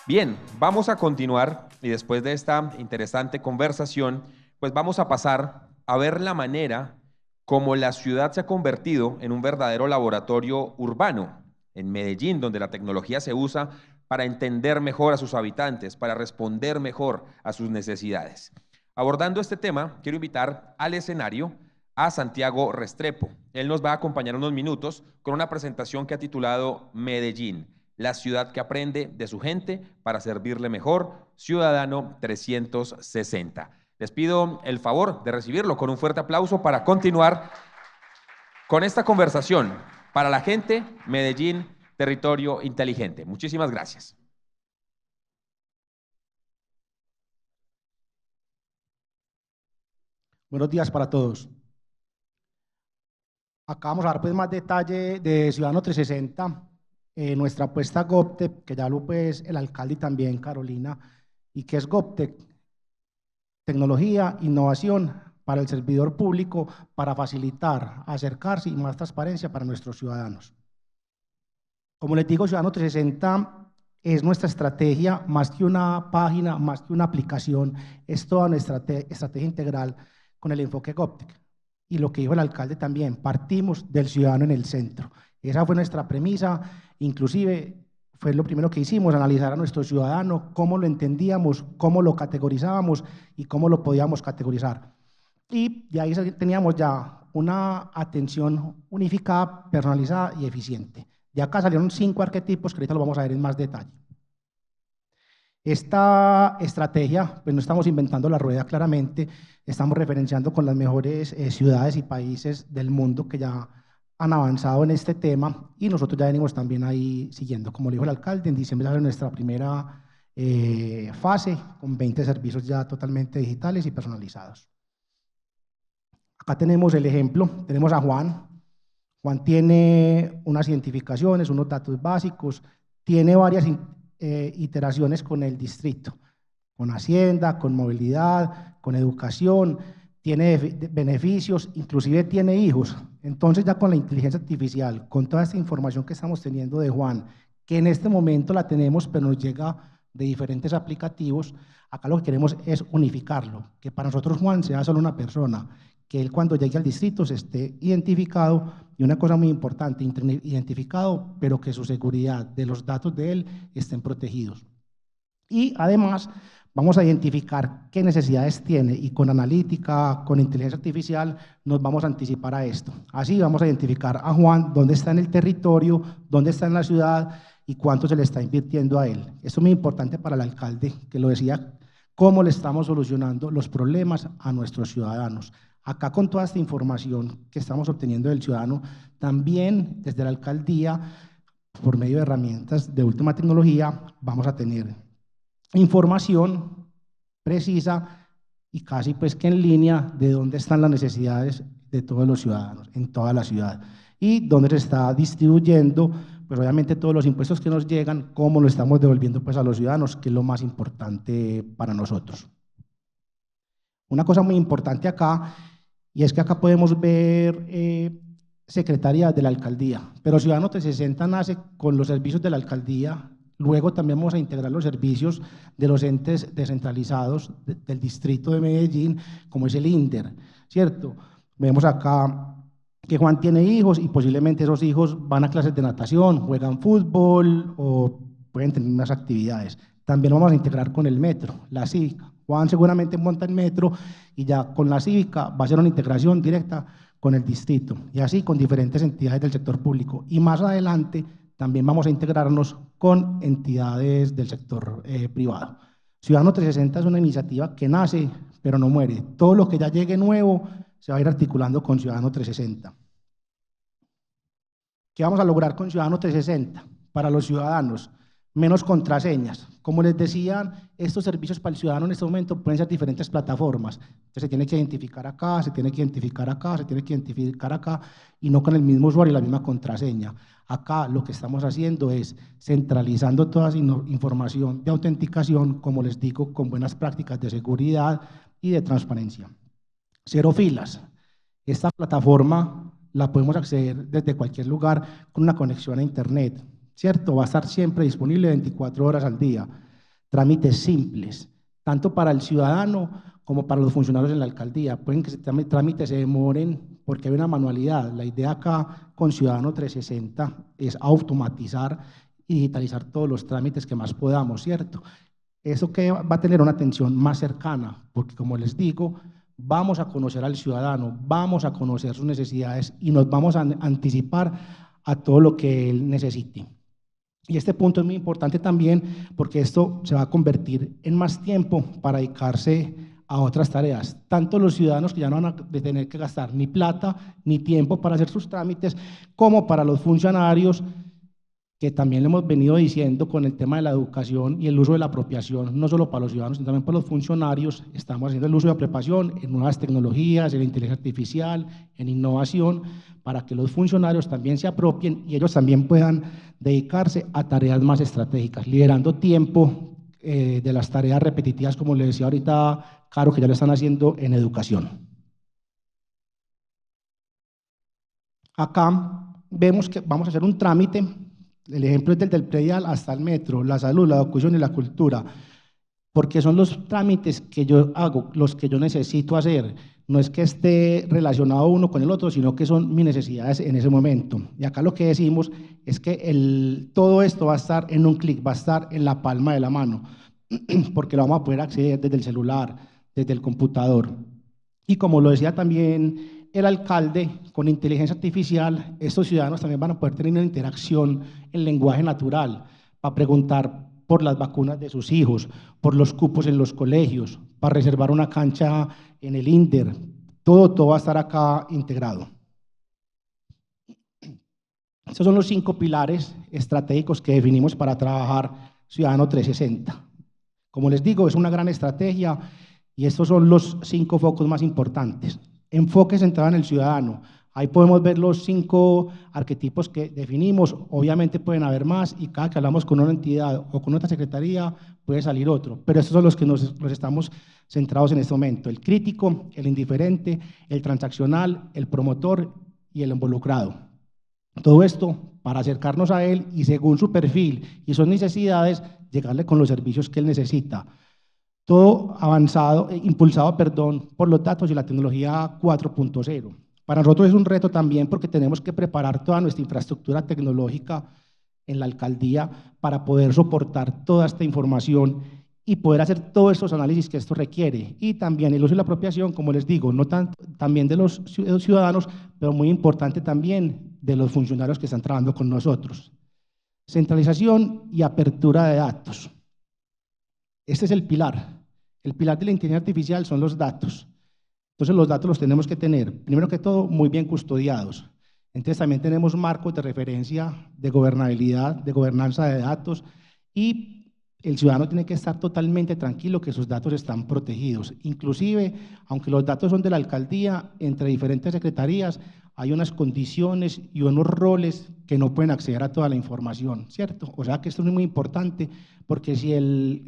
Bien, vamos a continuar y después de esta interesante conversación, pues vamos a pasar a ver la manera como la ciudad se ha convertido en un verdadero laboratorio urbano, en Medellín, donde la tecnología se usa para entender mejor a sus habitantes, para responder mejor a sus necesidades. Abordando este tema, quiero invitar al escenario a Santiago Restrepo. Él nos va a acompañar unos minutos con una presentación que ha titulado Medellín, la ciudad que aprende de su gente para servirle mejor, Ciudadano 360. Les pido el favor de recibirlo con un fuerte aplauso para continuar con esta conversación. Para la gente, Medellín, territorio inteligente. Muchísimas gracias. Buenos días para todos. Acá vamos a dar pues más detalle de Ciudadano 360, nuestra apuesta GovTech, que ya lo pues el alcalde y también Carolina, y que es GovTech, tecnología, innovación para el servidor público, para facilitar, acercarse y más transparencia para nuestros ciudadanos. Como les digo, Ciudadano 360 es nuestra estrategia, más que una página, más que una aplicación, es toda nuestra estrategia integral con el enfoque GovTech. Y lo que dijo el alcalde también, partimos del ciudadano en el centro. Esa fue nuestra premisa, inclusive fue lo primero que hicimos, analizar a nuestro ciudadano, cómo lo entendíamos, cómo lo categorizábamos y cómo lo podíamos categorizar. Y de ahí teníamos ya una atención unificada, personalizada y eficiente. De acá salieron 5 arquetipos que ahorita lo vamos a ver en más detalle. Esta estrategia, pues no estamos inventando la rueda claramente, estamos referenciando con las mejores ciudades y países del mundo que ya han avanzado en este tema y nosotros ya venimos también ahí siguiendo. Como le dijo el alcalde, en diciembre sale nuestra primera fase con 20 servicios ya totalmente digitales y personalizados. Acá tenemos el ejemplo, tenemos a Juan. Juan tiene unas identificaciones, unos datos básicos, tiene varias iteraciones con el distrito, con Hacienda, con movilidad, con educación, tiene beneficios, inclusive tiene hijos. Entonces ya con la inteligencia artificial, con toda esta información que estamos teniendo de Juan, que en este momento la tenemos, pero nos llega de diferentes aplicativos, acá lo que queremos es unificarlo, que para nosotros Juan sea solo una persona, que él cuando llegue al distrito se esté identificado y una cosa muy importante, identificado, pero que su seguridad de los datos de él estén protegidos. Y además vamos a identificar qué necesidades tiene y con analítica, con inteligencia artificial, nos vamos a anticipar a esto. Así vamos a identificar a Juan dónde está en el territorio, dónde está en la ciudad y cuánto se le está invirtiendo a él. Esto es muy importante para el alcalde, que lo decía, cómo le estamos solucionando los problemas a nuestros ciudadanos. Acá con toda esta información que estamos obteniendo del ciudadano, también desde la alcaldía, por medio de herramientas de última tecnología, vamos a tener información precisa y casi pues que en línea de dónde están las necesidades de todos los ciudadanos en toda la ciudad y dónde se está distribuyendo, pues obviamente todos los impuestos que nos llegan, cómo lo estamos devolviendo pues a los ciudadanos, que es lo más importante para nosotros. Una cosa muy importante acá, y es que acá podemos ver secretarías de la alcaldía, pero Ciudadano 360 nace con los servicios de la alcaldía. Luego también vamos a integrar los servicios de los entes descentralizados del distrito de Medellín, como es el INDER, ¿cierto? Vemos acá que Juan tiene hijos y posiblemente esos hijos van a clases de natación, juegan fútbol o pueden tener unas actividades. También vamos a integrar con el metro, la cívica. Juan seguramente monta el metro y ya con la cívica va a ser una integración directa con el distrito y así con diferentes entidades del sector público. Y más adelante también vamos a integrarnos con entidades del sector privado. Ciudadano 360 es una iniciativa que nace, pero no muere. Todo lo que ya llegue nuevo se va a ir articulando con Ciudadano 360. ¿Qué vamos a lograr con Ciudadano 360? Para los ciudadanos, menos contraseñas. Como les decía, estos servicios para el ciudadano en este momento pueden ser diferentes plataformas. Entonces se tiene que identificar acá, se tiene que identificar acá, se tiene que identificar acá y no con el mismo usuario y la misma contraseña. Acá lo que estamos haciendo es centralizando toda esa información de autenticación, como les digo, con buenas prácticas de seguridad y de transparencia. Cero filas. Esta plataforma la podemos acceder desde cualquier lugar con una conexión a internet, ¿cierto? Va a estar siempre disponible 24 horas al día. trámites simples, tanto para el ciudadano como para los funcionarios en la alcaldía. Pueden que trámites se demoren porque hay una manualidad. La idea acá con Ciudadano 360 es automatizar y digitalizar todos los trámites que más podamos, ¿cierto? Eso que va a tener una atención más cercana, porque como les digo, vamos a conocer al ciudadano, vamos a conocer sus necesidades y nos vamos a anticipar a todo lo que él necesite. Y este punto es muy importante también porque esto se va a convertir en más tiempo para dedicarse a otras tareas. Tanto los ciudadanos que ya no van a tener que gastar ni plata ni tiempo para hacer sus trámites, como para los funcionarios que también le hemos venido diciendo con el tema de la educación y el uso de la apropiación, no solo para los ciudadanos, sino también para los funcionarios. Estamos haciendo el uso de apropiación en nuevas tecnologías, en inteligencia artificial, en innovación, para que los funcionarios también se apropien y ellos también puedan dedicarse a tareas más estratégicas, liberando tiempo de las tareas repetitivas, como le decía ahorita Caro, que ya lo están haciendo en educación. Acá vemos que vamos a hacer un trámite. El ejemplo es del predial hasta el metro, la salud, la educación y la cultura, porque son los trámites que yo hago, los que yo necesito hacer. No es que esté relacionado uno con el otro, sino que son mis necesidades en ese momento. Y acá lo que decimos es que todo esto va a estar en un clic, va a estar en la palma de la mano, porque lo vamos a poder acceder desde el celular, desde el computador. Y como lo decía también el alcalde, con inteligencia artificial, estos ciudadanos también van a poder tener una interacción en lenguaje natural para preguntar por las vacunas de sus hijos, por los cupos en los colegios, para reservar una cancha en el INDER. Todo va a estar acá integrado. Estos son los 5 pilares estratégicos que definimos para trabajar Ciudadano 360. Como les digo, es una gran estrategia y estos son los 5 focos más importantes. Enfoque centrado en el ciudadano. Ahí podemos ver los 5 arquetipos que definimos. Obviamente pueden haber más y cada que hablamos con una entidad o con otra secretaría puede salir otro, pero estos son los que nos estamos centrados en este momento. El crítico, el indiferente, el transaccional, el promotor y el involucrado. Todo esto para acercarnos a él y según su perfil y sus necesidades, llegarle con los servicios que él necesita. Todo impulsado por los datos y la tecnología 4.0. Para nosotros es un reto también porque tenemos que preparar toda nuestra infraestructura tecnológica en la alcaldía para poder soportar toda esta información y poder hacer todos estos análisis que esto requiere. Y también el uso y la apropiación, como les digo, no tanto también de los ciudadanos, pero muy importante también de los funcionarios que están trabajando con nosotros. Centralización y apertura de datos. Este es el pilar. El pilar de la inteligencia artificial son los datos. Entonces los datos los tenemos que tener, primero que todo, muy bien custodiados. Entonces también tenemos marcos de referencia de gobernabilidad, de gobernanza de datos y el ciudadano tiene que estar totalmente tranquilo que sus datos están protegidos. Inclusive, aunque los datos son de la alcaldía, entre diferentes secretarías hay unas condiciones y unos roles que no pueden acceder a toda la información, ¿cierto? O sea que esto es muy importante porque si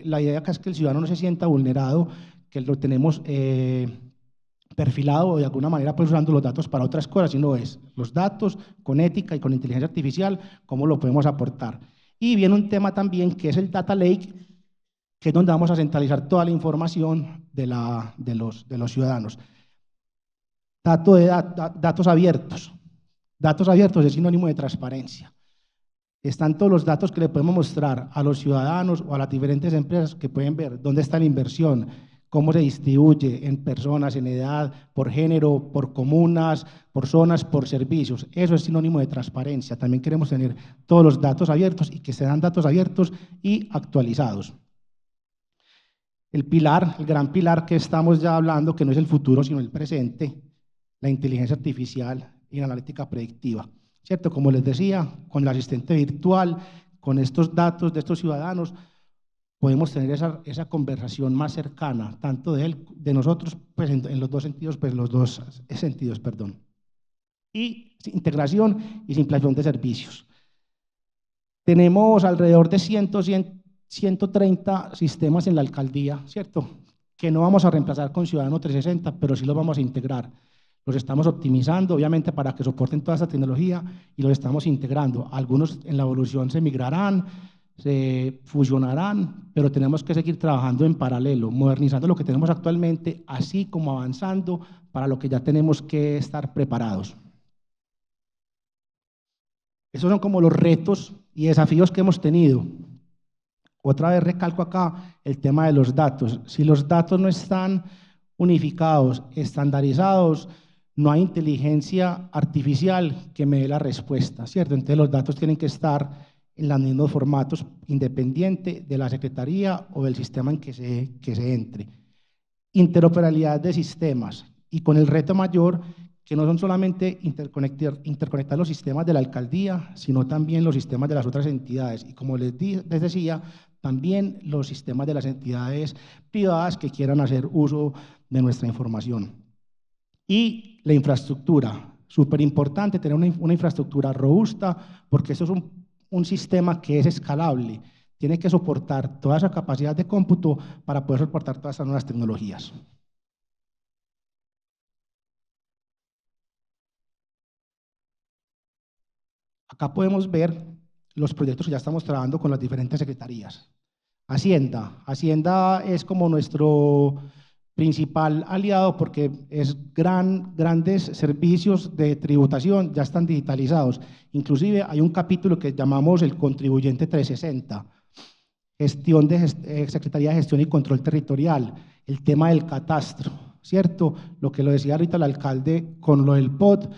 la idea acá es que el ciudadano no se sienta vulnerado, que lo tenemos perfilado o de alguna manera pues usando los datos para otras cosas, sino es los datos con ética y con inteligencia artificial, cómo lo podemos aportar. Y viene un tema también que es el Data Lake, que es donde vamos a centralizar toda la información de los ciudadanos. Datos abiertos. Datos abiertos es sinónimo de transparencia. Están todos los datos que le podemos mostrar a los ciudadanos o a las diferentes empresas que pueden ver dónde está la inversión, cómo se distribuye en personas, en edad, por género, por comunas, por zonas, por servicios. Eso es sinónimo de transparencia. También queremos tener todos los datos abiertos y que sean datos abiertos y actualizados. El gran pilar que estamos ya hablando, que no es el futuro, sino el presente, la inteligencia artificial y la analítica predictiva. ¿Cierto? Como les decía, con el asistente virtual, con estos datos de estos ciudadanos, podemos tener esa conversación más cercana, tanto de nosotros, pues en los dos sentidos, perdón. Y integración y simplificación de servicios. Tenemos alrededor de 130 sistemas en la alcaldía, ¿cierto? Que no vamos a reemplazar con Ciudadano 360, pero sí los vamos a integrar. Los estamos optimizando, obviamente, para que soporten toda esta tecnología y los estamos integrando. Algunos en la evolución se migrarán, se fusionarán, pero tenemos que seguir trabajando en paralelo, modernizando lo que tenemos actualmente, así como avanzando para lo que ya tenemos que estar preparados. Esos son como los retos y desafíos que hemos tenido. Otra vez recalco acá el tema de los datos. Si los datos no están unificados, estandarizados, no hay inteligencia artificial que me dé la respuesta, ¿cierto? Entonces los datos tienen que estar en los mismos formatos, independiente de la secretaría o del sistema en que se entre. Interoperabilidad de sistemas y con el reto mayor que no son solamente interconectar los sistemas de la alcaldía, sino también los sistemas de las otras entidades. Y como les decía, también los sistemas de las entidades privadas que quieran hacer uso de nuestra información. Y la infraestructura, súper importante tener una infraestructura robusta, porque esto es un sistema que es escalable, tiene que soportar toda esa capacidad de cómputo para poder soportar todas estas nuevas tecnologías. Acá podemos ver los proyectos que ya estamos trabajando con las diferentes secretarías. Hacienda es como nuestro principal aliado porque es grandes servicios de tributación ya están digitalizados. Inclusive hay un capítulo que llamamos el contribuyente 360, Secretaría de Gestión y Control Territorial, el tema del catastro, ¿cierto? Lo que lo decía ahorita el alcalde con lo del POT,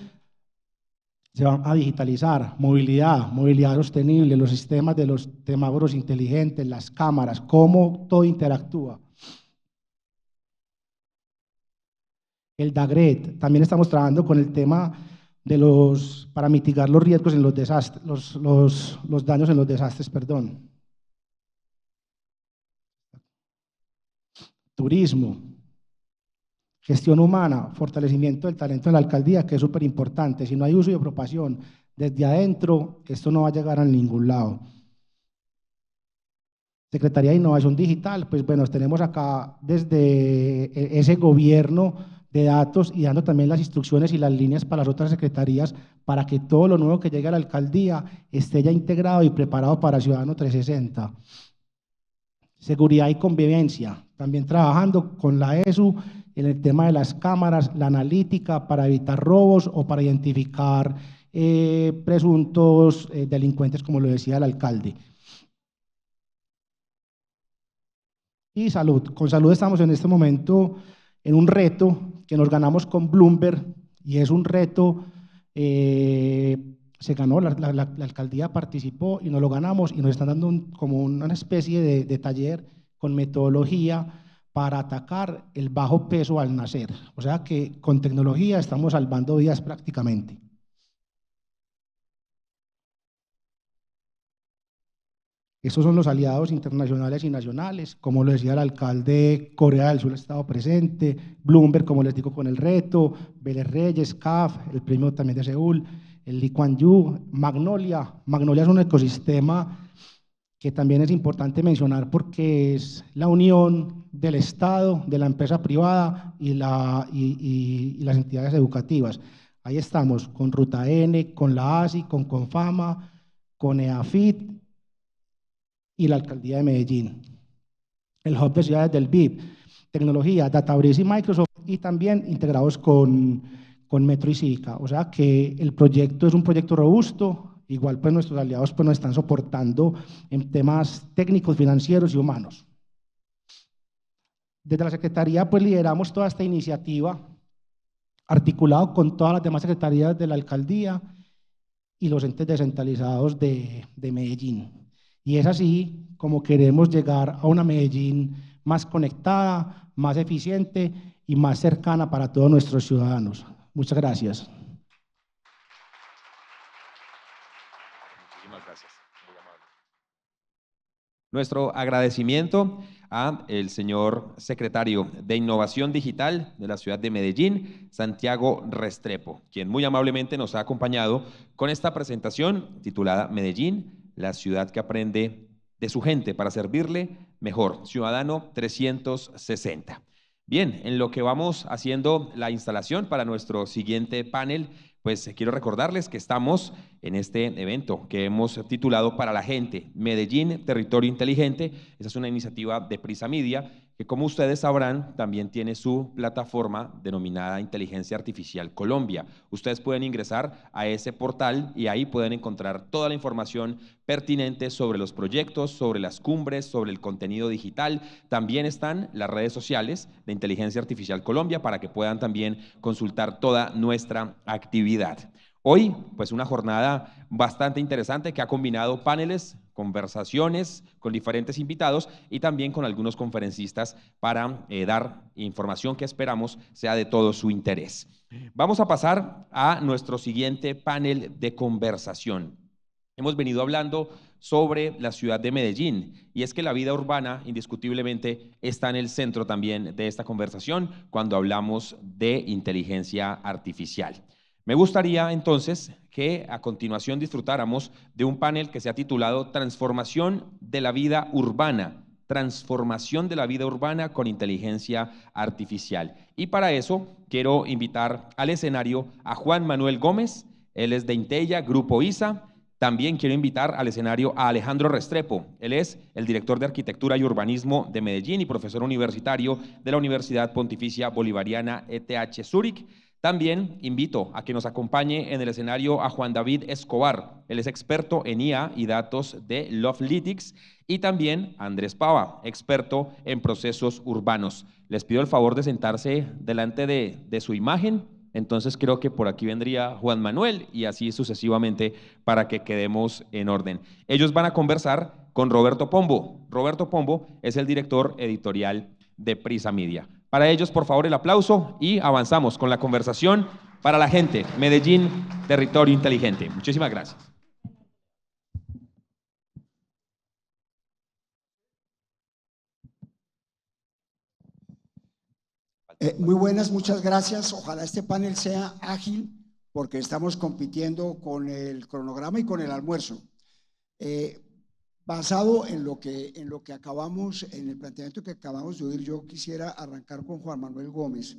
se van a digitalizar, movilidad sostenible, los sistemas de los semáforos inteligentes, las cámaras, cómo todo interactúa. El DAGRET, también estamos trabajando con el tema de para mitigar los riesgos en los desastres, los daños en los desastres, perdón. Turismo, gestión humana, fortalecimiento del talento en la alcaldía, que es súper importante. Si no hay uso y apropiación desde adentro, esto no va a llegar a ningún lado. Secretaría de Innovación Digital, pues bueno, tenemos acá desde ese gobierno de datos y dando también las instrucciones y las líneas para las otras secretarías para que todo lo nuevo que llegue a la alcaldía esté ya integrado y preparado para Ciudadano 360. Seguridad y convivencia, también trabajando con la ESU en el tema de las cámaras, la analítica para evitar robos o para identificar presuntos delincuentes, como lo decía el alcalde. Y salud. Con salud estamos en este momento en un reto que nos ganamos con Bloomberg y es un reto, se ganó, la alcaldía participó y nos lo ganamos y nos están dando como una especie de taller con metodología para atacar el bajo peso al nacer. O sea que con tecnología estamos salvando vidas prácticamente. Estos son los aliados internacionales y nacionales, como lo decía el alcalde, Corea del Sur ha estado presente, Bloomberg, como les digo, con el reto, Vélez Reyes, CAF, el premio también de Seúl, el Lee Kuan Yew, Magnolia. Magnolia es un ecosistema que también es importante mencionar porque es la unión del Estado, de la empresa privada y las entidades educativas. Ahí estamos con Ruta N, con la ASI, con Confama, con EAFIT, y la alcaldía de Medellín. El hub de ciudades del BIP, tecnología, Databricks y Microsoft, y también integrados con Metro y Cívica. O sea que el proyecto es un proyecto robusto, igual pues nuestros aliados pues nos están soportando en temas técnicos, financieros y humanos. Desde la Secretaría pues lideramos toda esta iniciativa, articulado con todas las demás secretarías de la alcaldía y los entes descentralizados de Medellín. Y es así como queremos llegar a una Medellín más conectada, más eficiente y más cercana para todos nuestros ciudadanos. Muchas gracias. Muchísimas gracias. Muy amable. Nuestro agradecimiento a el señor secretario de Innovación Digital de la ciudad de Medellín, Santiago Restrepo, quien muy amablemente nos ha acompañado con esta presentación titulada Medellín, la ciudad que aprende de su gente para servirle mejor, Ciudadano 360. Bien, en lo que vamos haciendo la instalación para nuestro siguiente panel, Pues quiero recordarles que estamos en este evento que hemos titulado Para la Gente, Medellín, Territorio Inteligente. Esa es una iniciativa de Prisa Media que, como ustedes sabrán, también tiene su plataforma denominada Inteligencia Artificial Colombia. Ustedes pueden ingresar a ese portal y ahí pueden encontrar toda la información pertinente sobre los proyectos, sobre las cumbres, sobre el contenido digital. También están las redes sociales de Inteligencia Artificial Colombia para que puedan también consultar toda nuestra actividad. Hoy, pues una jornada bastante interesante que ha combinado paneles, conversaciones con diferentes invitados y también con algunos conferencistas para dar información que esperamos sea de todo su interés. Vamos a pasar a nuestro siguiente panel de conversación. Hemos venido hablando sobre la ciudad de Medellín y es que la vida urbana indiscutiblemente está en el centro también de esta conversación cuando hablamos de inteligencia artificial. Me gustaría entonces que a continuación disfrutáramos de un panel que se ha titulado Transformación de la vida urbana, transformación de la vida urbana con inteligencia artificial. Y para eso quiero invitar al escenario a Juan Manuel Gómez, él es de Intella, Grupo ISA. También quiero invitar al escenario a Alejandro Restrepo. Él es el director de Arquitectura y Urbanismo de Medellín y profesor universitario de la Universidad Pontificia Bolivariana ETH Zúrich. También invito a que nos acompañe en el escenario a Juan David Escobar. Él es experto en IA y datos de Lovelytics. Y también a Andrés Pava, experto en procesos urbanos. Les pido el favor de sentarse delante de su imagen. Entonces creo que por aquí vendría Juan Manuel y así sucesivamente para que quedemos en orden. Ellos van a conversar con Roberto Pombo. Roberto Pombo es el director editorial de Prisa Media. Para ellos, por favor, el aplauso y avanzamos con la conversación para la gente. Medellín, territorio inteligente. Muchísimas gracias. Muy buenas, muchas gracias. Ojalá este panel sea ágil porque estamos compitiendo con el cronograma y con el almuerzo. Basado en lo que acabamos, en el planteamiento que acabamos de oír, yo quisiera arrancar con Juan Manuel Gómez.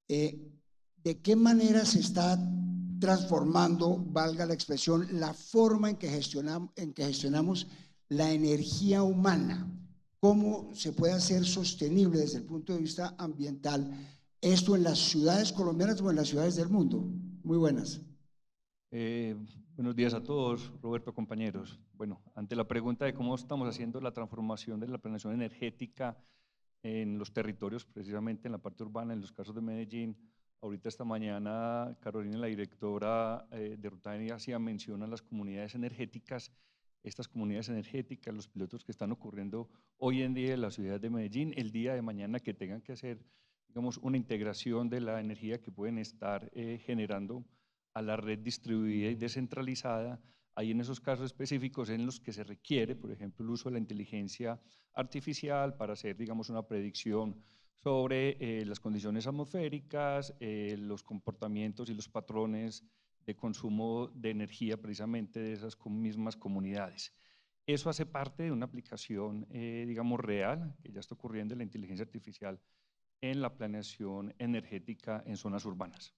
¿De qué manera se está transformando, valga la expresión, la forma en que gestionamos la energía humana? ¿Cómo se puede hacer sostenible desde el punto de vista ambiental esto en las ciudades colombianas o en las ciudades del mundo? Muy buenas. Buenos días a todos, Roberto, compañeros. Bueno, ante la pregunta de cómo estamos haciendo la transformación de la planeación energética en los territorios, precisamente en la parte urbana, en los casos de Medellín, ahorita esta mañana Carolina, la directora de Ruta de Energía, menciona las comunidades energéticas. Estas comunidades energéticas, los pilotos que están ocurriendo hoy en día en la ciudad de Medellín, el día de mañana que tengan que hacer, digamos, una integración de la energía que pueden estar generando a la red distribuida y descentralizada, hay en esos casos específicos en los que se requiere, por ejemplo, el uso de la inteligencia artificial para hacer, digamos, una predicción sobre las condiciones atmosféricas, los comportamientos y los patrones de consumo de energía precisamente de esas mismas comunidades. Eso hace parte de una aplicación, digamos, real, que ya está ocurriendo en la inteligencia artificial en la planeación energética en zonas urbanas.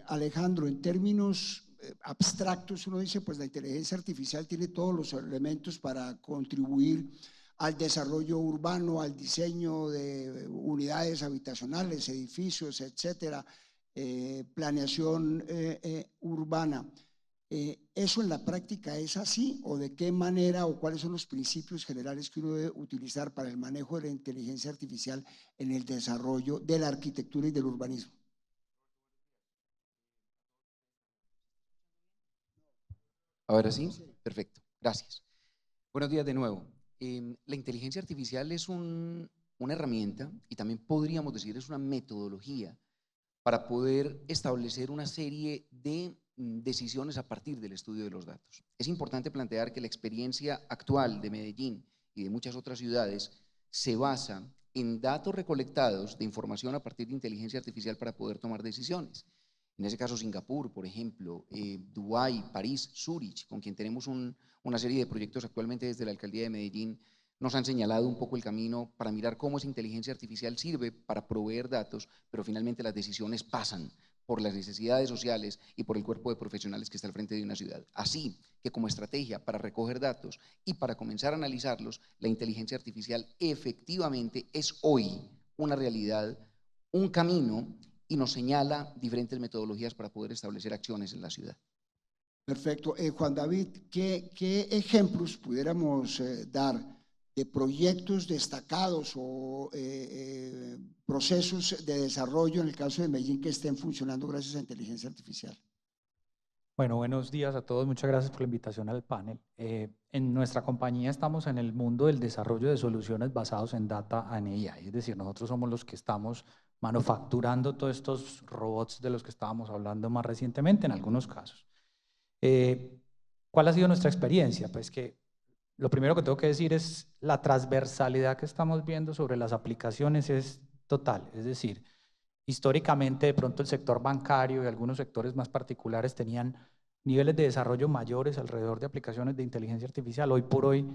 Alejandro, en términos abstractos, uno dice, pues la inteligencia artificial tiene todos los elementos para contribuir al desarrollo urbano, al diseño de unidades habitacionales, edificios, etcétera, planeación urbana. ¿Eso en la práctica es así o de qué manera o cuáles son los principios generales que uno debe utilizar para el manejo de la inteligencia artificial en el desarrollo de la arquitectura y del urbanismo? Ahora sí, perfecto, gracias. Buenos días de nuevo. La inteligencia artificial es una herramienta y también podríamos decir es una metodología para poder establecer una serie de decisiones a partir del estudio de los datos. Es importante plantear que la experiencia actual de Medellín y de muchas otras ciudades se basa en datos recolectados de información a partir de inteligencia artificial para poder tomar decisiones. En ese caso, Singapur, por ejemplo, Dubái, París, Zúrich, con quien tenemos una serie de proyectos actualmente desde la Alcaldía de Medellín, nos han señalado un poco el camino para mirar cómo esa inteligencia artificial sirve para proveer datos, pero finalmente las decisiones pasan por las necesidades sociales y por el cuerpo de profesionales que está al frente de una ciudad. Así que como estrategia para recoger datos y para comenzar a analizarlos, la inteligencia artificial efectivamente es hoy una realidad, un camino, y nos señala diferentes metodologías para poder establecer acciones en la ciudad. Perfecto. Juan David, ¿qué ejemplos pudiéramos dar de proyectos destacados o procesos de desarrollo en el caso de Medellín que estén funcionando gracias a inteligencia artificial? Bueno, buenos días a todos. Muchas gracias por la invitación al panel. En nuestra compañía estamos en el mundo del desarrollo de soluciones basados en data and AI. Es decir, nosotros somos los que estamos manufacturando todos estos robots de los que estábamos hablando más recientemente en algunos casos. ¿Cuál ha sido nuestra experiencia? Pues que lo primero que tengo que decir es la transversalidad que estamos viendo sobre las aplicaciones es total. Es decir, históricamente de pronto el sector bancario y algunos sectores más particulares tenían niveles de desarrollo mayores alrededor de aplicaciones de inteligencia artificial. Hoy por hoy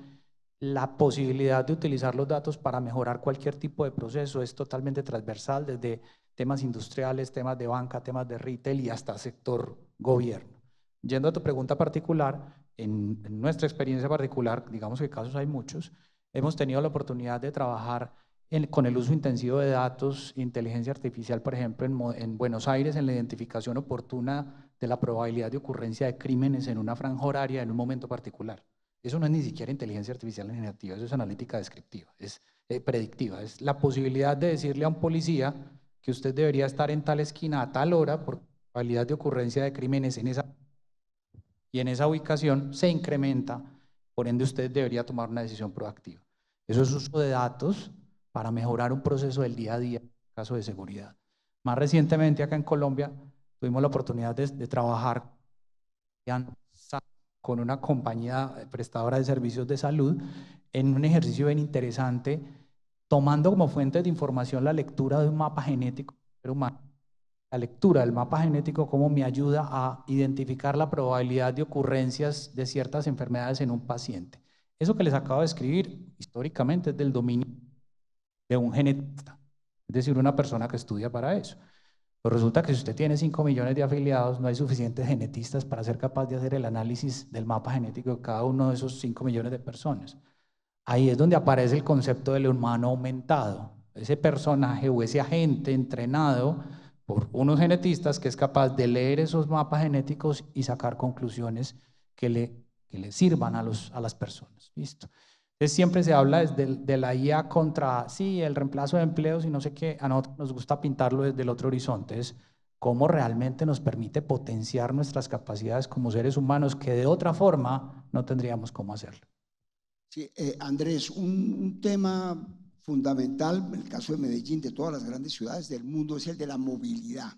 la posibilidad de utilizar los datos para mejorar cualquier tipo de proceso es totalmente transversal, desde temas industriales, temas de banca, temas de retail y hasta sector gobierno. Yendo a tu pregunta particular, en nuestra experiencia particular, digamos que casos hay muchos, hemos tenido la oportunidad de trabajar con el uso intensivo de datos, inteligencia artificial, por ejemplo, en Buenos Aires, en la identificación oportuna de la probabilidad de ocurrencia de crímenes en una franja horaria en un momento particular. Eso no es ni siquiera inteligencia artificial generativa, eso es analítica descriptiva, es predictiva, es la posibilidad de decirle a un policía que usted debería estar en tal esquina a tal hora por probabilidad de ocurrencia de crímenes en esa y en esa ubicación se incrementa, por ende usted debería tomar una decisión proactiva. Eso es uso de datos para mejorar un proceso del día a día en caso de seguridad. Más recientemente acá en Colombia tuvimos la oportunidad de trabajar con una compañía prestadora de servicios de salud en un ejercicio bien interesante, tomando como fuente de información la lectura de un mapa genético del ser humano. La lectura del mapa genético cómo me ayuda a identificar la probabilidad de ocurrencias de ciertas enfermedades en un paciente. Eso que les acabo de escribir históricamente es del dominio de un genetista, es decir, una persona que estudia para eso. Pues resulta que si usted tiene 5 millones de afiliados, no hay suficientes genetistas para ser capaz de hacer el análisis del mapa genético de cada uno de esos 5 millones de personas. Ahí es donde aparece el concepto del humano aumentado, ese personaje o ese agente entrenado por unos genetistas que es capaz de leer esos mapas genéticos y sacar conclusiones que le sirvan a las personas. ¿Listo? Entonces siempre se habla desde de la IA contra, sí, el reemplazo de empleos y no sé qué. A nosotros nos gusta pintarlo desde el otro horizonte, es cómo realmente nos permite potenciar nuestras capacidades como seres humanos que de otra forma no tendríamos cómo hacerlo. Sí, Andrés, un tema fundamental en el caso de Medellín, de todas las grandes ciudades del mundo, es el de la movilidad.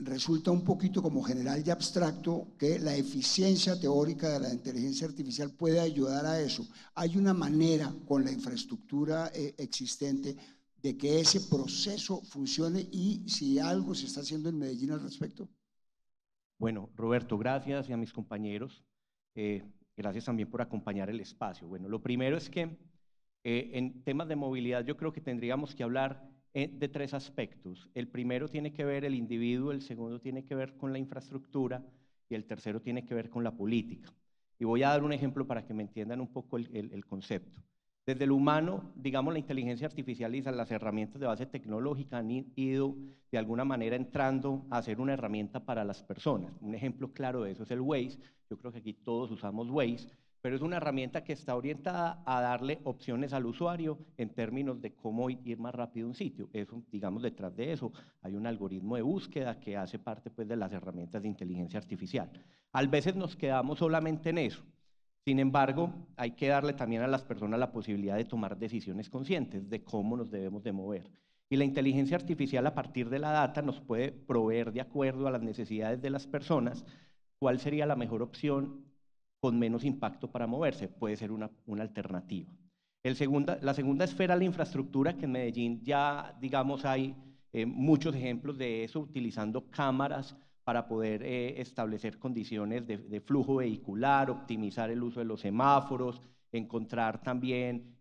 Resulta un poquito como general y abstracto que la eficiencia teórica de la inteligencia artificial puede ayudar a eso. ¿Hay una manera con la infraestructura existente de que ese proceso funcione y si algo se está haciendo en Medellín al respecto? Bueno, Roberto, gracias y a mis compañeros. Gracias también por acompañar el espacio. Bueno, lo primero es que en temas de movilidad yo creo que tendríamos que hablar de 3 aspectos. El primero tiene que ver el individuo, el segundo tiene que ver con la infraestructura y el tercero tiene que ver con la política. Y voy a dar un ejemplo para que me entiendan un poco el concepto. Desde el humano, digamos, la inteligencia artificial y las herramientas de base tecnológica han ido de alguna manera entrando a ser una herramienta para las personas. Un ejemplo claro de eso es el Waze. Yo creo que aquí todos usamos Waze, pero es una herramienta que está orientada a darle opciones al usuario en términos de cómo ir más rápido a un sitio. Eso, digamos, detrás de eso hay un algoritmo de búsqueda que hace parte pues, de las herramientas de inteligencia artificial. A veces nos quedamos solamente en eso. Sin embargo, hay que darle también a las personas la posibilidad de tomar decisiones conscientes de cómo nos debemos de mover. Y la inteligencia artificial a partir de la data nos puede proveer de acuerdo a las necesidades de las personas cuál sería la mejor opción con menos impacto para moverse. Puede ser una alternativa. La segunda esfera, la infraestructura, que en Medellín ya, digamos, hay muchos ejemplos de eso, utilizando cámaras para poder establecer condiciones de flujo vehicular, optimizar el uso de los semáforos, encontrar también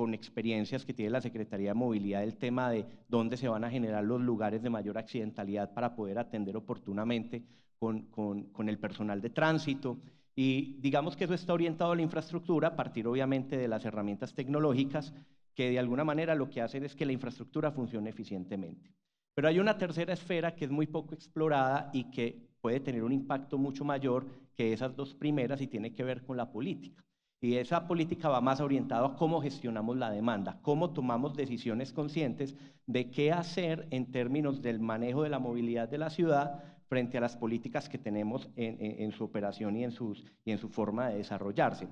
con experiencias que tiene la Secretaría de Movilidad, el tema de dónde se van a generar los lugares de mayor accidentalidad para poder atender oportunamente con el personal de tránsito. Y digamos que eso está orientado a la infraestructura a partir obviamente de las herramientas tecnológicas que de alguna manera lo que hacen es que la infraestructura funcione eficientemente. Pero hay una tercera esfera que es muy poco explorada y que puede tener un impacto mucho mayor que esas dos primeras y tiene que ver con la política. Y esa política va más orientada a cómo gestionamos la demanda, cómo tomamos decisiones conscientes de qué hacer en términos del manejo de la movilidad de la ciudad frente a las políticas que tenemos en su operación y en su forma de desarrollarse.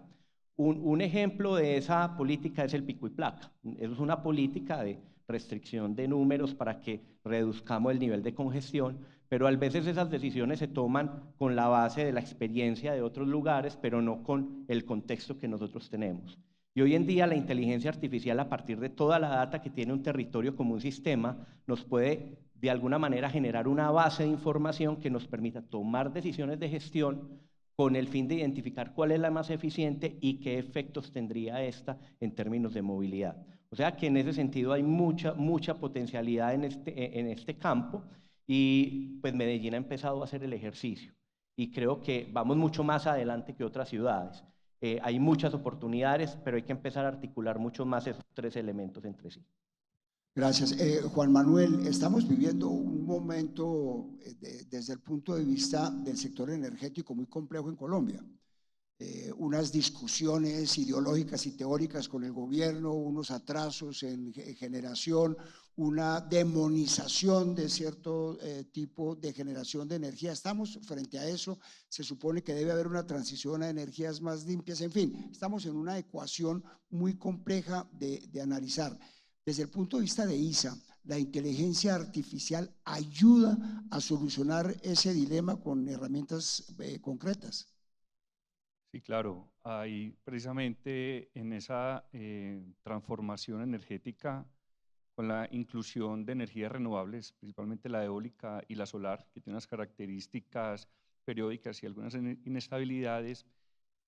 Un ejemplo de esa política es el pico y placa. Es una política de restricción de números para que reduzcamos el nivel de congestión, pero a veces esas decisiones se toman con la base de la experiencia de otros lugares, pero no con el contexto que nosotros tenemos. Y hoy en día la inteligencia artificial, a partir de toda la data que tiene un territorio como un sistema, nos puede de alguna manera generar una base de información que nos permita tomar decisiones de gestión con el fin de identificar cuál es la más eficiente y qué efectos tendría esta en términos de movilidad. O sea que en ese sentido hay mucha potencialidad en este campo y pues Medellín ha empezado a hacer el ejercicio y creo que vamos mucho más adelante que otras ciudades. Hay muchas oportunidades, pero hay que empezar a articular mucho más esos tres elementos entre sí. Gracias. Juan Manuel, estamos viviendo un momento desde el punto de vista del sector energético muy complejo en Colombia. Unas discusiones ideológicas y teóricas con el gobierno, unos atrasos en generación, una demonización de cierto tipo de generación de energía. Estamos frente a eso, se supone que debe haber una transición a energías más limpias, en fin, estamos en una ecuación muy compleja de analizar. Desde el punto de vista de ISA, ¿la inteligencia artificial ayuda a solucionar ese dilema con herramientas concretas? Sí, claro. Hay precisamente en esa transformación energética con la inclusión de energías renovables, principalmente la eólica y la solar, que tienen unas características periódicas y algunas inestabilidades.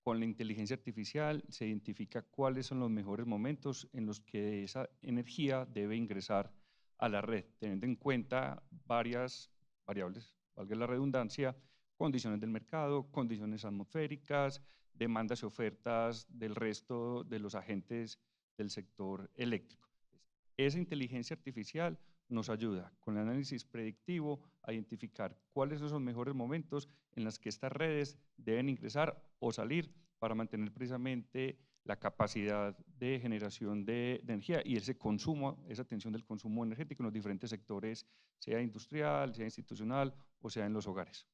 Con la inteligencia artificial se identifica cuáles son los mejores momentos en los que esa energía debe ingresar a la red, teniendo en cuenta varias variables, valga la redundancia, condiciones del mercado, condiciones atmosféricas, demandas y ofertas del resto de los agentes del sector eléctrico. Esa inteligencia artificial nos ayuda con el análisis predictivo a identificar cuáles son los mejores momentos en los que estas redes deben ingresar o salir para mantener precisamente la capacidad de generación de energía y ese consumo, esa atención del consumo energético en los diferentes sectores, sea industrial, sea institucional o sea en los hogares.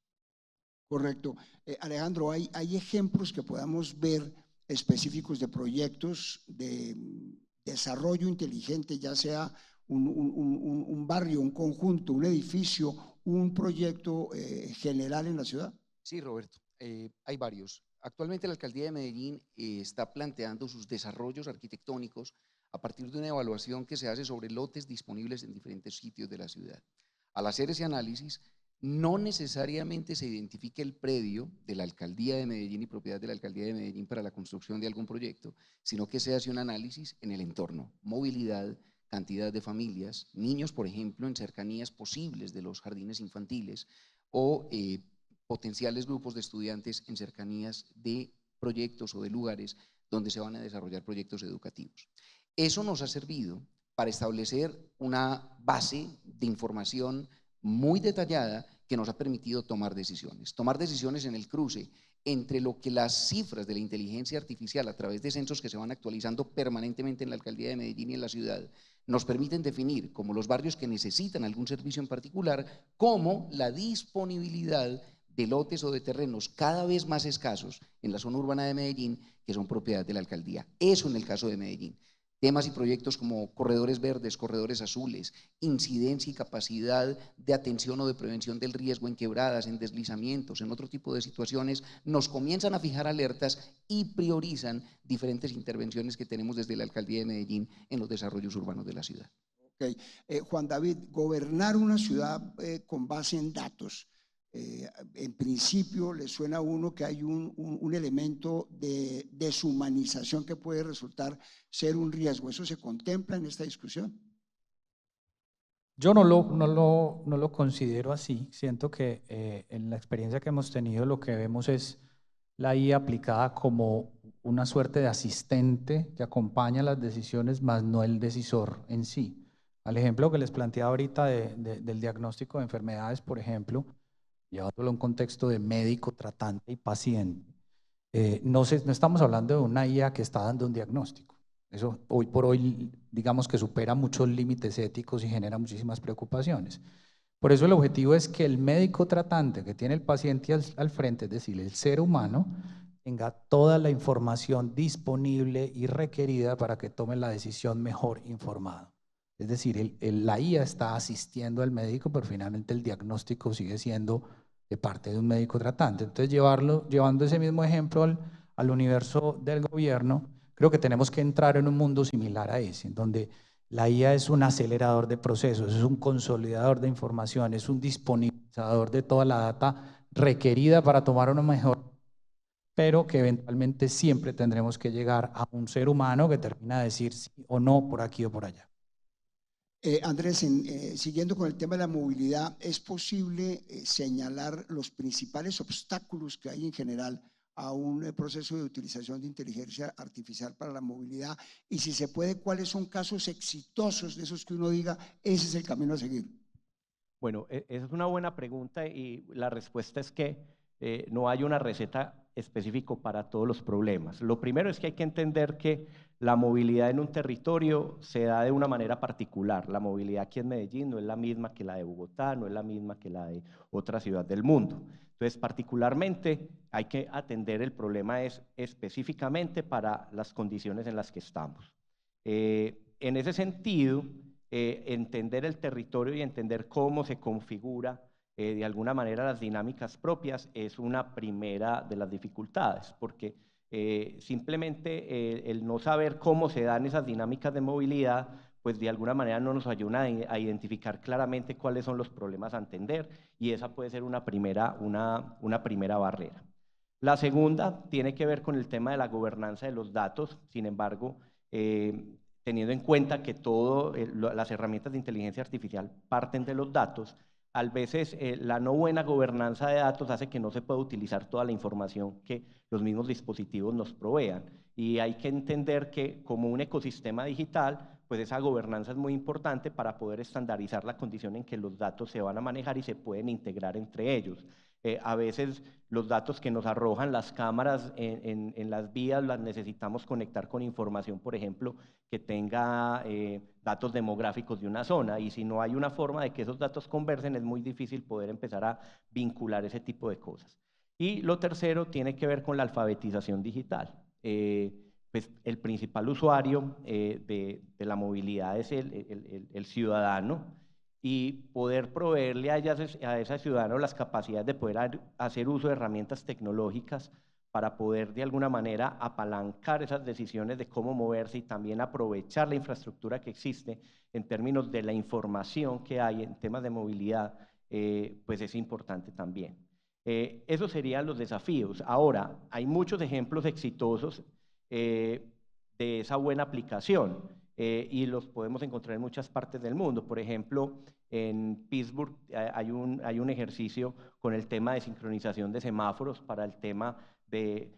Correcto. Alejandro, ¿hay ejemplos que podamos ver específicos de proyectos de desarrollo inteligente, ya sea un barrio, un conjunto, un edificio, un proyecto general en la ciudad? Sí, Roberto, hay varios. Actualmente la Alcaldía de Medellín está planteando sus desarrollos arquitectónicos a partir de una evaluación que se hace sobre lotes disponibles en diferentes sitios de la ciudad. Al hacer ese análisis, no necesariamente se identifique el predio de la Alcaldía de Medellín y propiedad de la Alcaldía de Medellín para la construcción de algún proyecto, sino que se hace un análisis en el entorno, movilidad, cantidad de familias, niños, por ejemplo, en cercanías posibles de los jardines infantiles o potenciales grupos de estudiantes en cercanías de proyectos o de lugares donde se van a desarrollar proyectos educativos. Eso nos ha servido para establecer una base de información muy detallada que nos ha permitido tomar decisiones en el cruce entre lo que las cifras de la inteligencia artificial a través de censos que se van actualizando permanentemente en la Alcaldía de Medellín y en la ciudad nos permiten definir como los barrios que necesitan algún servicio en particular, como la disponibilidad de lotes o de terrenos cada vez más escasos en la zona urbana de Medellín que son propiedad de la Alcaldía. Eso en el caso de Medellín. Temas y proyectos como corredores verdes, corredores azules, incidencia y capacidad de atención o de prevención del riesgo en quebradas, en deslizamientos, en otro tipo de situaciones, nos comienzan a fijar alertas y priorizan diferentes intervenciones que tenemos desde la Alcaldía de Medellín en los desarrollos urbanos de la ciudad. Okay. Juan David, gobernar una ciudad con base en datos En principio le suena a uno que hay un elemento de deshumanización que puede resultar ser un riesgo. ¿Eso se contempla en esta discusión? Yo no lo considero así. Siento que en la experiencia que hemos tenido lo que vemos es la IA aplicada como una suerte de asistente que acompaña las decisiones, más no el decisor en sí. Al ejemplo que les planteaba ahorita del diagnóstico de enfermedades, por ejemplo, llevándolo a un contexto de médico, tratante y paciente, no estamos hablando de una IA que está dando un diagnóstico. Eso hoy por hoy, digamos que supera muchos límites éticos y genera muchísimas preocupaciones. Por eso el objetivo es que el médico tratante que tiene el paciente al frente, es decir, el ser humano, tenga toda la información disponible y requerida para que tome la decisión mejor informada. Es decir, la IA está asistiendo al médico, pero finalmente el diagnóstico sigue siendo de parte de un médico tratante. Entonces, llevando ese mismo ejemplo al universo del gobierno, creo que tenemos que entrar en un mundo similar a ese, en donde la IA es un acelerador de procesos, es un consolidador de información, es un disponibilizador de toda la data requerida para tomar una mejor, pero que eventualmente siempre tendremos que llegar a un ser humano que termina de decir sí o no por aquí o por allá. Andrés, siguiendo con el tema de la movilidad, ¿es posible señalar los principales obstáculos que hay en general a un proceso de utilización de inteligencia artificial para la movilidad? Y si se puede, ¿cuáles son casos exitosos de esos que uno diga, ese es el camino a seguir? Bueno, esa es una buena pregunta y la respuesta es que no hay una receta específica para todos los problemas. Lo primero es que hay que entender que la movilidad en un territorio se da de una manera particular. La movilidad aquí en Medellín no es la misma que la de Bogotá, no es la misma que la de otra ciudad del mundo. Entonces, particularmente hay que atender el problema específicamente para las condiciones en las que estamos. En ese sentido, entender el territorio y entender cómo se configura de alguna manera las dinámicas propias es una primera de las dificultades, porque simplemente el no saber cómo se dan esas dinámicas de movilidad, pues de alguna manera no nos ayuda a identificar claramente cuáles son los problemas a atender, y esa puede ser una primera barrera. La segunda tiene que ver con el tema de la gobernanza de los datos. Sin embargo, teniendo en cuenta que todas las herramientas de inteligencia artificial parten de los datos, a veces la no buena gobernanza de datos hace que no se pueda utilizar toda la información que los mismos dispositivos nos provean. Y hay que entender que como un ecosistema digital, pues esa gobernanza es muy importante para poder estandarizar la condición en que los datos se van a manejar y se pueden integrar entre ellos. A veces los datos que nos arrojan las cámaras en las vías las necesitamos conectar con información, por ejemplo, que tenga datos demográficos de una zona, y si no hay una forma de que esos datos conversen, es muy difícil poder empezar a vincular ese tipo de cosas. Y lo tercero tiene que ver con la alfabetización digital. Pues el principal usuario de la movilidad es el ciudadano, y poder proveerle a ese ciudadano las capacidades de poder hacer uso de herramientas tecnológicas para poder de alguna manera apalancar esas decisiones de cómo moverse y también aprovechar la infraestructura que existe en términos de la información que hay en temas de movilidad, pues es importante también. Esos serían los desafíos. Ahora, hay muchos ejemplos exitosos de esa buena aplicación. Y los podemos encontrar en muchas partes del mundo. Por ejemplo, en Pittsburgh hay un ejercicio con el tema de sincronización de semáforos para el tema de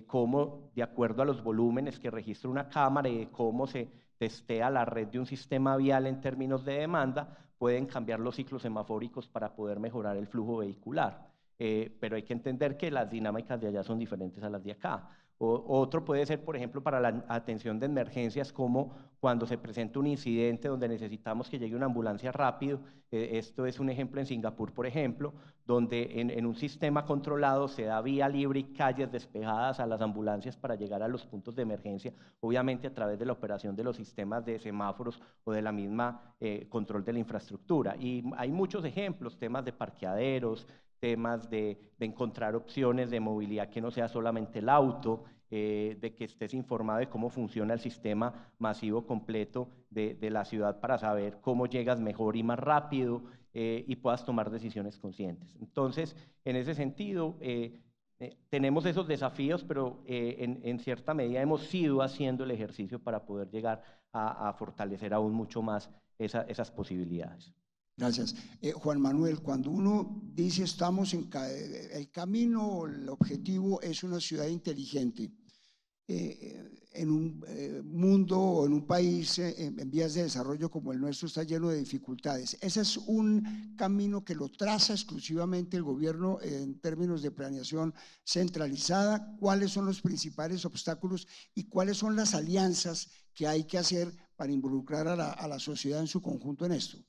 cómo, de acuerdo a los volúmenes que registra una cámara y de cómo se testea la red de un sistema vial en términos de demanda, pueden cambiar los ciclos semafóricos para poder mejorar el flujo vehicular. Pero hay que entender que las dinámicas de allá son diferentes a las de acá. Otro puede ser, por ejemplo, para la atención de emergencias, como cuando se presenta un incidente donde necesitamos que llegue una ambulancia rápido. Esto es un ejemplo en Singapur, por ejemplo, donde en un sistema controlado se da vía libre y calles despejadas a las ambulancias para llegar a los puntos de emergencia, obviamente a través de la operación de los sistemas de semáforos o de la misma control de la infraestructura. Y hay muchos ejemplos, temas de parqueaderos, temas de encontrar opciones de movilidad que no sea solamente el auto, de que estés informado de cómo funciona el sistema masivo completo de la ciudad para saber cómo llegas mejor y más rápido y puedas tomar decisiones conscientes. Entonces, en ese sentido, tenemos esos desafíos, pero en cierta medida hemos ido haciendo el ejercicio para poder llegar a fortalecer aún mucho más esas posibilidades. Gracias. Juan Manuel, cuando uno dice estamos en el camino, el objetivo es una ciudad inteligente, en un mundo o en un país en vías de desarrollo como el nuestro está lleno de dificultades. ¿Ese es un camino que lo traza exclusivamente el gobierno en términos de planeación centralizada? ¿Cuáles son los principales obstáculos y cuáles son las alianzas que hay que hacer para involucrar a la sociedad en su conjunto en esto?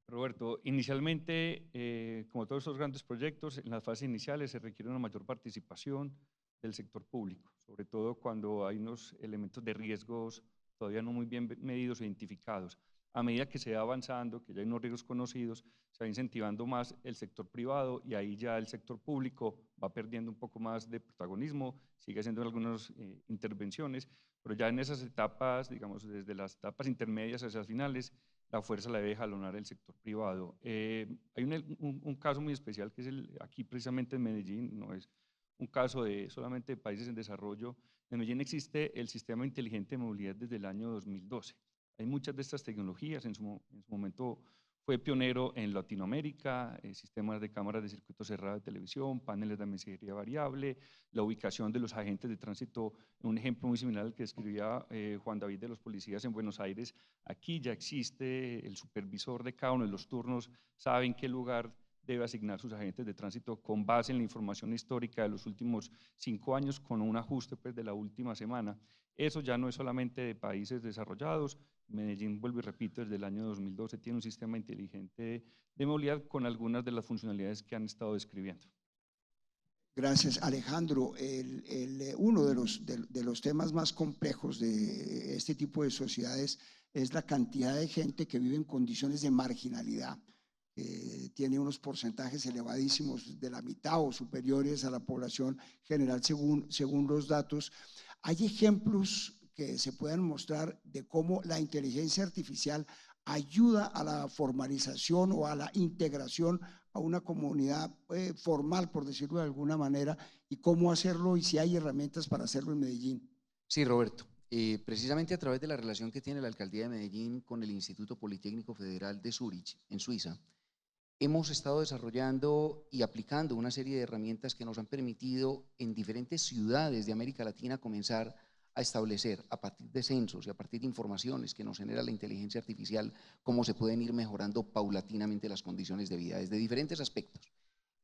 Roberto, inicialmente, como todos estos grandes proyectos, en las fases iniciales se requiere una mayor participación del sector público, sobre todo cuando hay unos elementos de riesgos todavía no muy bien medidos e identificados. A medida que se va avanzando, que ya hay unos riesgos conocidos, se va incentivando más el sector privado y ahí ya el sector público va perdiendo un poco más de protagonismo, sigue haciendo algunas intervenciones, pero ya en esas etapas, digamos, desde las etapas intermedias hacia las finales, la fuerza la debe jalonar el sector privado. Hay un caso muy especial que es aquí precisamente en Medellín, no es un caso solamente de países en desarrollo. En Medellín existe el Sistema Inteligente de Movilidad desde el año 2012. Hay muchas de estas tecnologías, en su momento fue pionero en Latinoamérica, sistemas de cámaras de circuito cerrado de televisión, paneles de mensajería variable, la ubicación de los agentes de tránsito, un ejemplo muy similar al que escribía Juan David de los policías en Buenos Aires. Aquí ya existe el supervisor de cada uno de los turnos, sabe en qué lugar debe asignar sus agentes de tránsito con base en la información histórica de los últimos 5 años con un ajuste pues, de la última semana. Eso ya no es solamente de países desarrollados. Medellín, vuelvo y repito, desde el año 2012 tiene un sistema inteligente de movilidad con algunas de las funcionalidades que han estado describiendo. Gracias, Alejandro. Uno de los temas más complejos de este tipo de sociedades es la cantidad de gente que vive en condiciones de marginalidad. Tiene unos porcentajes elevadísimos, de la mitad o superiores a la población general según los datos. ¿Hay ejemplos que se puedan mostrar de cómo la inteligencia artificial ayuda a la formalización o a la integración a una comunidad formal, por decirlo de alguna manera, y cómo hacerlo y si hay herramientas para hacerlo en Medellín? Sí, Roberto. Precisamente a través de la relación que tiene la Alcaldía de Medellín con el Instituto Politécnico Federal de Zúrich, en Suiza, hemos estado desarrollando y aplicando una serie de herramientas que nos han permitido en diferentes ciudades de América Latina comenzar a establecer a partir de censos y a partir de informaciones que nos genera la inteligencia artificial cómo se pueden ir mejorando paulatinamente las condiciones de vida desde diferentes aspectos.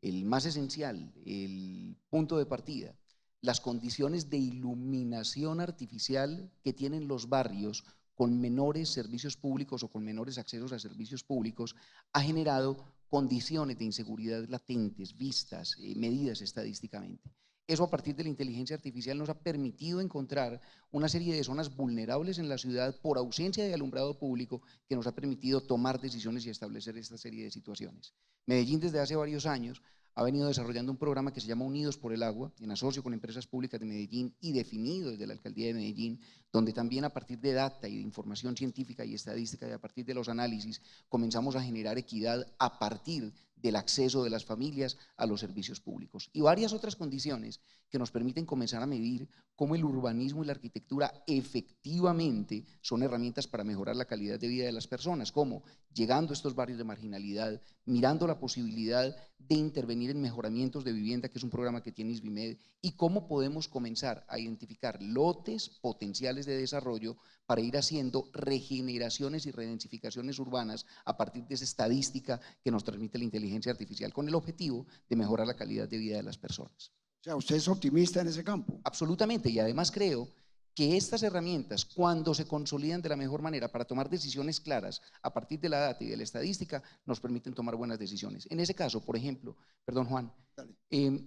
El más esencial, el punto de partida, las condiciones de iluminación artificial que tienen los barrios con menores servicios públicos o con menores accesos a servicios públicos ha generado condiciones de inseguridad latentes, vistas, medidas estadísticamente. Eso a partir de la inteligencia artificial nos ha permitido encontrar una serie de zonas vulnerables en la ciudad por ausencia de alumbrado público que nos ha permitido tomar decisiones y establecer esta serie de situaciones. Medellín desde hace varios años ha venido desarrollando un programa que se llama Unidos por el Agua, en asocio con empresas públicas de Medellín y definido desde la Alcaldía de Medellín, donde también a partir de data y de información científica y estadística y a partir de los análisis comenzamos a generar equidad a partir del acceso de las familias a los servicios públicos y varias otras condiciones que nos permiten comenzar a medir cómo el urbanismo y la arquitectura efectivamente son herramientas para mejorar la calidad de vida de las personas, como llegando a estos barrios de marginalidad, mirando la posibilidad de intervenir en mejoramientos de vivienda, que es un programa que tiene ISBIMED, y cómo podemos comenzar a identificar lotes potenciales de desarrollo para ir haciendo regeneraciones y redensificaciones urbanas a partir de esa estadística que nos transmite la inteligencia artificial con el objetivo de mejorar la calidad de vida de las personas. O sea, ¿usted es optimista en ese campo? Absolutamente, y además creo que estas herramientas, cuando se consolidan de la mejor manera para tomar decisiones claras a partir de la data y de la estadística, nos permiten tomar buenas decisiones. En ese caso, por ejemplo, perdón Juan,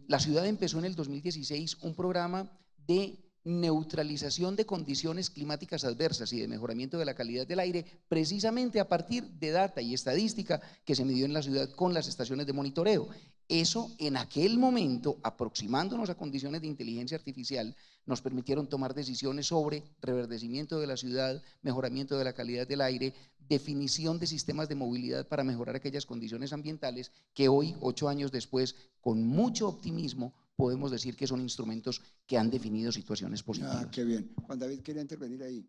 la ciudad empezó en el 2016 un programa de neutralización de condiciones climáticas adversas y de mejoramiento de la calidad del aire, precisamente a partir de data y estadística que se midió en la ciudad con las estaciones de monitoreo. Eso en aquel momento, aproximándonos a condiciones de inteligencia artificial, nos permitieron tomar decisiones sobre reverdecimiento de la ciudad, mejoramiento de la calidad del aire, definición de sistemas de movilidad para mejorar aquellas condiciones ambientales que hoy, 8 años después, con mucho optimismo, podemos decir que son instrumentos que han definido situaciones positivas. Qué bien. Juan David quería intervenir ahí.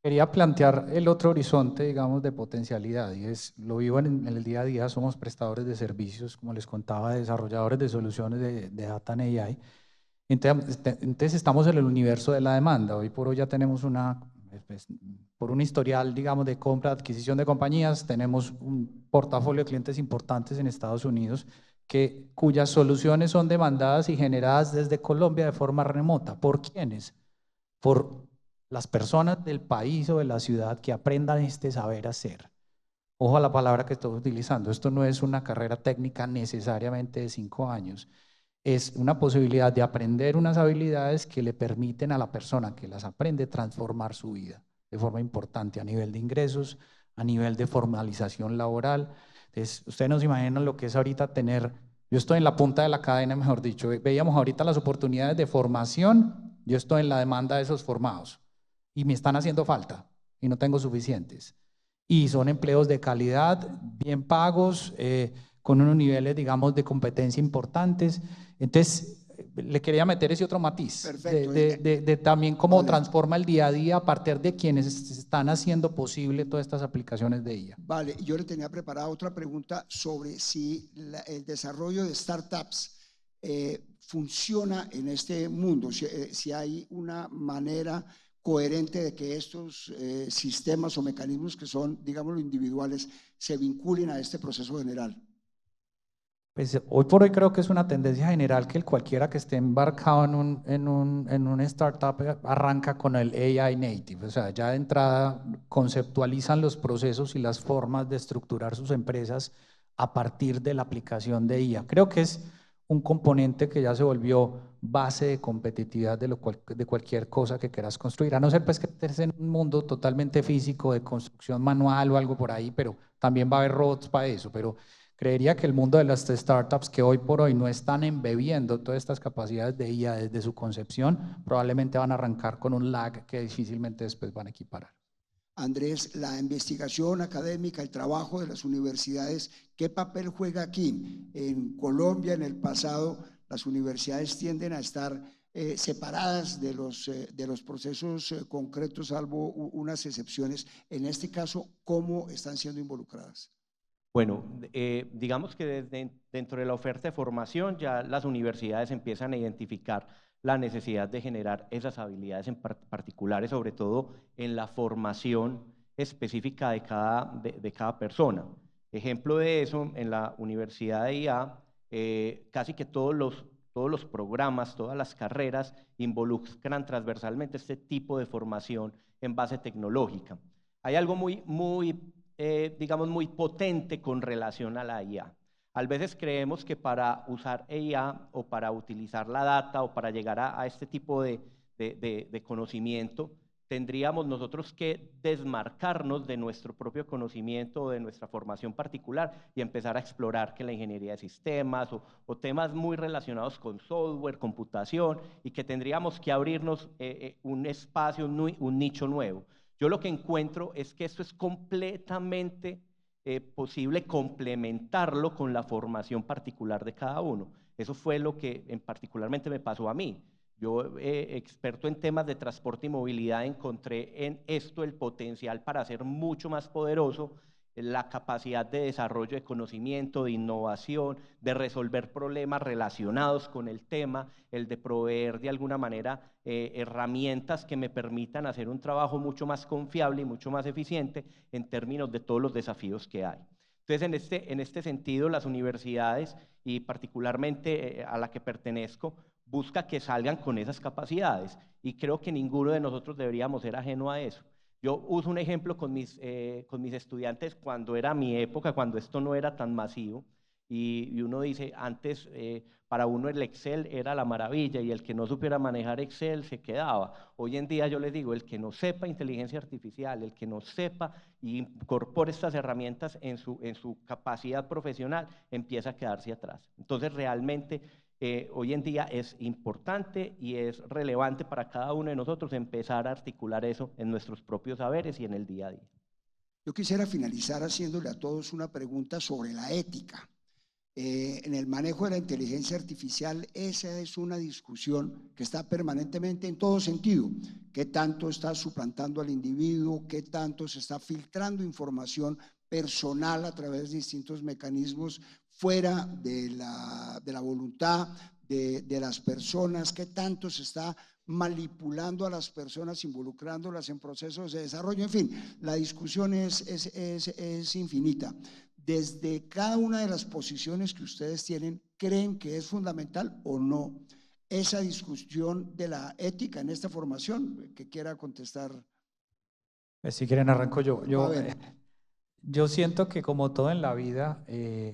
Quería plantear el otro horizonte, digamos, de potencialidad, y es, lo vivo en el día a día, somos prestadores de servicios, como les contaba, desarrolladores de soluciones de Data and AI. Entonces estamos en el universo de la demanda. Hoy por hoy ya tenemos por un historial, digamos, de compra, adquisición de compañías, tenemos un portafolio de clientes importantes en Estados Unidos cuyas soluciones son demandadas y generadas desde Colombia de forma remota. ¿Por quiénes? Por las personas del país o de la ciudad que aprendan este saber hacer. Ojo a la palabra que estoy utilizando. Esto no es una carrera técnica necesariamente de 5 años. Es una posibilidad de aprender unas habilidades que le permiten a la persona que las aprende transformar su vida de forma importante a nivel de ingresos, a nivel de formalización laboral. Entonces, ustedes no se imaginan lo que es ahorita yo estoy en la punta de la cadena, mejor dicho. Veíamos ahorita las oportunidades de formación, yo estoy en la demanda de esos formados y me están haciendo falta y no tengo suficientes. Y son empleos de calidad, bien pagos, con unos niveles, digamos, de competencia importantes. Entonces, le quería meter ese otro matiz. Perfecto. De también cómo transforma el día a día a partir de quienes están haciendo posible todas estas aplicaciones de IA. Vale, yo le tenía preparada otra pregunta sobre si el desarrollo de startups funciona en este mundo, si hay una manera coherente de que estos sistemas o mecanismos que son, digámoslo, individuales, se vinculen a este proceso general. Pues hoy por hoy creo que es una tendencia general que cualquiera que esté embarcado en un startup arranca con el AI native, o sea, ya de entrada conceptualizan los procesos y las formas de estructurar sus empresas a partir de la aplicación de IA. Creo que es un componente que ya se volvió base de competitividad de cualquier cosa que quieras construir, a no ser pues que estés en un mundo totalmente físico de construcción manual o algo por ahí, pero también va a haber robots para eso, pero creería que el mundo de las startups que hoy por hoy no están embebiendo todas estas capacidades de IA desde su concepción, probablemente van a arrancar con un lag que difícilmente después van a equiparar. Andrés, la investigación académica, el trabajo de las universidades, ¿qué papel juega aquí? En Colombia, en el pasado, las universidades tienden a estar separadas de los procesos concretos, salvo unas excepciones. En este caso, ¿cómo están siendo involucradas? Bueno, digamos que dentro de la oferta de formación ya las universidades empiezan a identificar la necesidad de generar esas habilidades en particulares, sobre todo en la formación específica de cada persona. Ejemplo de eso, en la Universidad de IA, casi que todos los programas, todas las carreras involucran transversalmente este tipo de formación en base tecnológica. Hay algo digamos, muy potente con relación a la IA. A veces creemos que para usar IA o para utilizar la data o para llegar a este tipo de conocimiento, tendríamos nosotros que desmarcarnos de nuestro propio conocimiento o de nuestra formación particular y empezar a explorar que la ingeniería de sistemas o temas muy relacionados con software, computación, y que tendríamos que abrirnos un espacio, un nicho nuevo. Yo lo que encuentro es que esto es completamente posible complementarlo con la formación particular de cada uno. Eso fue lo que particularmente me pasó a mí. Yo, experto en temas de transporte y movilidad, encontré en esto el potencial para hacer mucho más poderoso la capacidad de desarrollo de conocimiento, de innovación, de resolver problemas relacionados con el tema, el de proveer de alguna manera herramientas que me permitan hacer un trabajo mucho más confiable y mucho más eficiente en términos de todos los desafíos que hay. Entonces, en este sentido, las universidades, y particularmente a la que pertenezco, busca que salgan con esas capacidades, y creo que ninguno de nosotros deberíamos ser ajeno a eso. Yo uso un ejemplo con mis estudiantes cuando era mi época, cuando esto no era tan masivo, y uno dice, antes para uno el Excel era la maravilla y el que no supiera manejar Excel se quedaba. Hoy en día yo les digo, el que no sepa inteligencia artificial, el que no sepa y incorpore estas herramientas en su capacidad profesional, empieza a quedarse atrás. Entonces realmente hoy en día es importante y es relevante para cada uno de nosotros empezar a articular eso en nuestros propios saberes y en el día a día. Yo quisiera finalizar haciéndole a todos una pregunta sobre la ética. En el manejo de la inteligencia artificial, esa es una discusión que está permanentemente en todo sentido. ¿Qué tanto está suplantando al individuo? ¿Qué tanto se está filtrando información personal a través de distintos mecanismos fuera de la voluntad de las personas? ¿Qué tanto se está manipulando a las personas, involucrándolas en procesos de desarrollo? En fin, la discusión es infinita. Desde cada una de las posiciones que ustedes tienen, ¿creen que es fundamental o no esa discusión de la ética en esta formación? Que quiera contestar. Si quieren arranco yo. A ver. Yo siento que como todo en la vida,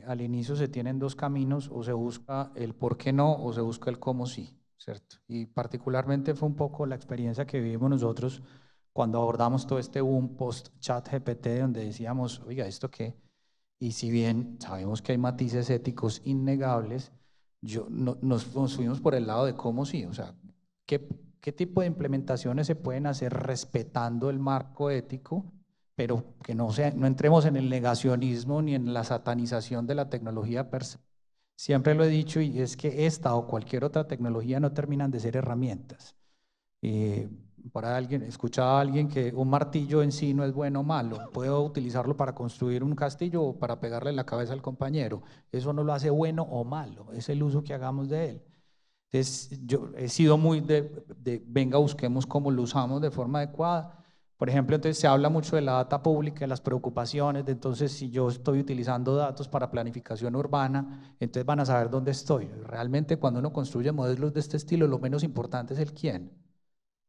al inicio se tienen dos caminos, o se busca el por qué no o se busca el cómo sí, ¿cierto? Y particularmente fue un poco la experiencia que vivimos nosotros cuando abordamos todo este boom post-ChatGPT, donde decíamos, oiga, ¿esto qué? Y si bien sabemos que hay matices éticos innegables, nos fuimos por el lado de cómo sí, o sea, ¿qué tipo de implementaciones se pueden hacer respetando el marco ético, pero que no entremos en el negacionismo ni en la satanización de la tecnología per se? Siempre lo he dicho, y es que esta o cualquier otra tecnología no terminan de ser herramientas. Escuchaba a alguien que un martillo en sí no es bueno o malo, puedo utilizarlo para construir un castillo o para pegarle en la cabeza al compañero, eso no lo hace bueno o malo, es el uso que hagamos de él. Entonces yo he sido muy venga, busquemos cómo lo usamos de forma adecuada. Por ejemplo, entonces se habla mucho de la data pública, de las preocupaciones, de entonces si yo estoy utilizando datos para planificación urbana, entonces van a saber dónde estoy. Realmente cuando uno construye modelos de este estilo, lo menos importante es el quién.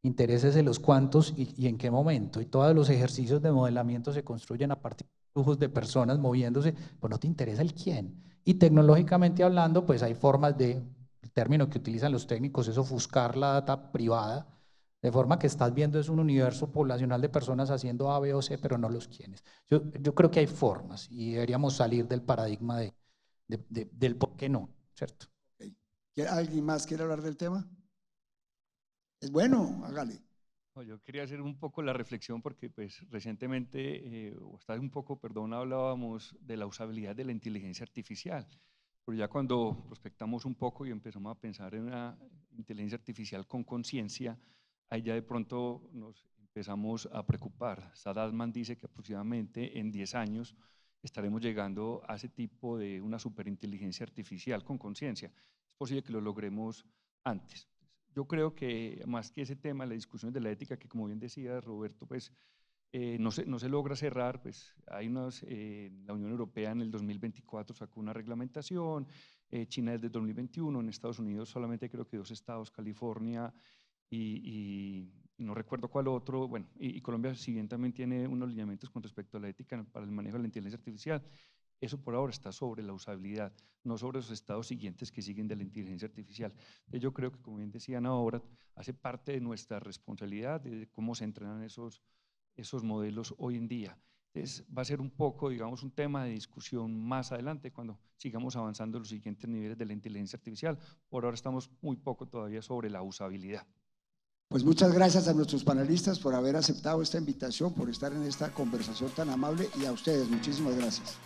Intereses de los cuántos y en qué momento. Y todos los ejercicios de modelamiento se construyen a partir de flujos de personas moviéndose, pues no te interesa el quién. Y tecnológicamente hablando, pues hay formas el término que utilizan los técnicos es ofuscar la data privada, de forma que estás viendo es un universo poblacional de personas haciendo A, B o C, pero no los quiénes. Yo creo que hay formas y deberíamos salir del paradigma del por qué no, ¿cierto? ¿Alguien más quiere hablar del tema? Es bueno, hágale. Yo quería hacer un poco la reflexión porque pues recientemente, hablábamos de la usabilidad de la inteligencia artificial, pero ya cuando prospectamos un poco y empezamos a pensar en una inteligencia artificial con conciencia, ahí ya de pronto nos empezamos a preocupar. Saad Altman dice que aproximadamente en 10 años estaremos llegando a ese tipo de una superinteligencia artificial con conciencia. Es posible que lo logremos antes. Yo creo que más que ese tema, la discusión de la ética, que como bien decía Roberto, pues no se logra cerrar, pues hay la Unión Europea en el 2024 sacó una reglamentación, China desde el 2021, en Estados Unidos solamente creo que 2 estados, California y no recuerdo cuál otro, bueno, y Colombia si bien también tiene unos lineamientos con respecto a la ética para el manejo de la inteligencia artificial. Eso por ahora está sobre la usabilidad, no sobre los estados siguientes que siguen de la inteligencia artificial. Entonces yo creo que, como bien decían ahora, hace parte de nuestra responsabilidad de cómo se entrenan esos modelos hoy en día. Entonces va a ser un poco, digamos, un tema de discusión más adelante cuando sigamos avanzando en los siguientes niveles de la inteligencia artificial. Por ahora estamos muy poco todavía sobre la usabilidad. Pues muchas gracias a nuestros panelistas por haber aceptado esta invitación, por estar en esta conversación tan amable, y a ustedes muchísimas gracias.